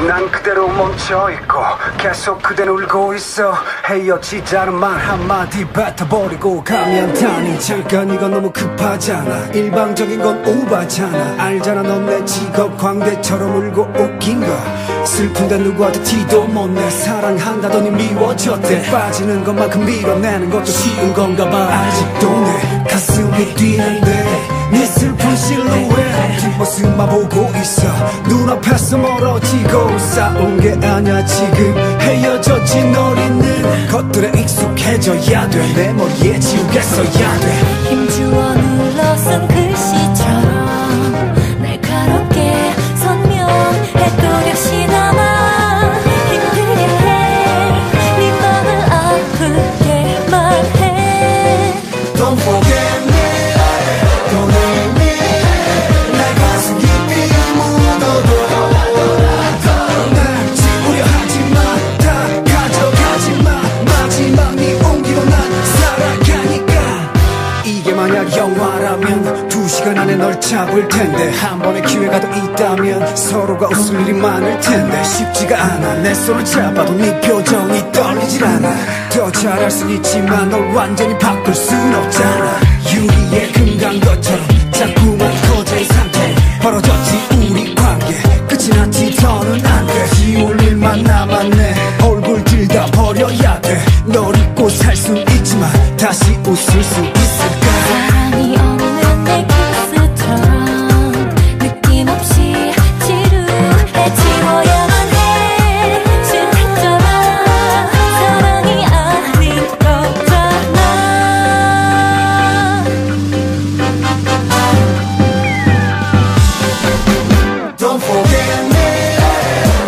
난 그대로 멈춰있고 계속 그댄 울고 있어. 헤어지자는 말 한마디 뱉어버리고 가면 타니. 잠깐 이건 너무 급하잖아. 일방적인 건 오바잖아. 알잖아 넌 내 직업 광대처럼 울고 웃긴 거. 슬픈데 누구한테 티도 못 내. 사랑한다더니 미워졌대. 빠지는 것만큼 밀어내는 것도 쉬운 건가 봐. 아직도 내 가슴이 뛰는데 네 슬픈 실루엣 뒷모습만 보고 있어. 눈앞에서 멀어지고 싸운 게 아냐. 지금 헤어졌지. 널 잊는 것들에 익숙해져야 돼. 내 머리에 지우겠어야 돼. 힘주어 눌러 쓴 글씨처럼 날카롭게 선명해도 역시 남아. 힘들게 해 네 맘을 아프게 말해. Don't forget me, don't leave me. 내 가슴 깊이 묻어둬. 날 지우려 하지마. 다 가져가지마. 마지막 네 온기로 난 살아가니까. 이게 만약 영화라면 2시간 안에 널 잡을 텐데. 한 번의 기회가 더 있다면 서로가 웃을 일이 많을 텐데. 쉽지가 않아. 내 손을 잡아도 네 표정이 떨리질 않아. 더 잘할 순 있지만 널 완전히 바꿀 순 없잖아. 유리에 금 간 것처럼 자꾸만 커져 이 상태. 벌어졌지 우리 관계. 끝이 났지 더는 안 돼. 지울 일만 남았네. 얼굴 들다 버려야 돼. 널 잊고 살 순 있지만 다시 웃을 수 있을까. 사랑이 없는 내 키스처럼 느낌 없이 지루해 지워야만 해. 싫었잖아. 사랑이 아닌 거잖아. Don't forget me,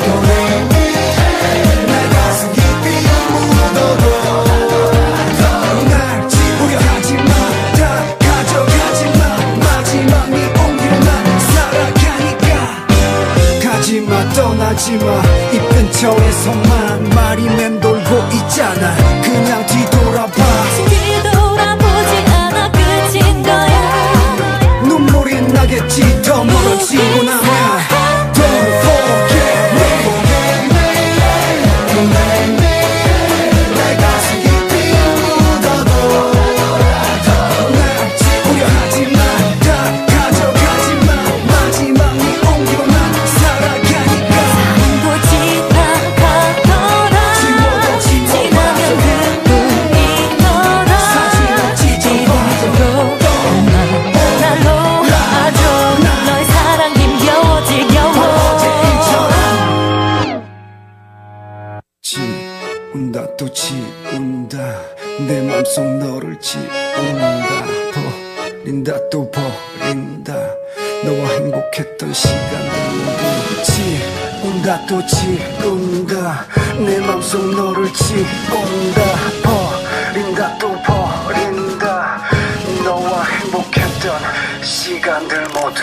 don't leave me. 내 가슴 깊이 묻어둬. 날 지우려 하지마. 다 가져가지마. 마지막 네 온기로 난 살아가니까. 가지마 떠나지마. 이 근처에서만 말이 맴돌고 있잖아. 그냥 뒤돌아봐. 뒤돌아보지 않아. 끝인 거야. 눈물이 나겠지 더 멀어지고 나면. Don't forget me, don't let me. 내 가슴 깊이 묻어둬. 날 지우려 하지마. 다 가져가지마. 마지막 네 온기로 난 살아가니까. 사랑도 지나가더라. 지워도 지나면 그뿐이 너라. 사진은 찢어버려. 날 놓아줘. 너의 사랑 힘겨워 지겨워. 지운다 또 지운다. 내 맘속 너를 지운다. 버린다 또 버린다. 너와 행복했던 시간들 모두 지운다 또 지운다. 내 맘속 너를 지운다. 버린다 또 버린다. 너와 행복했던 시간들 모두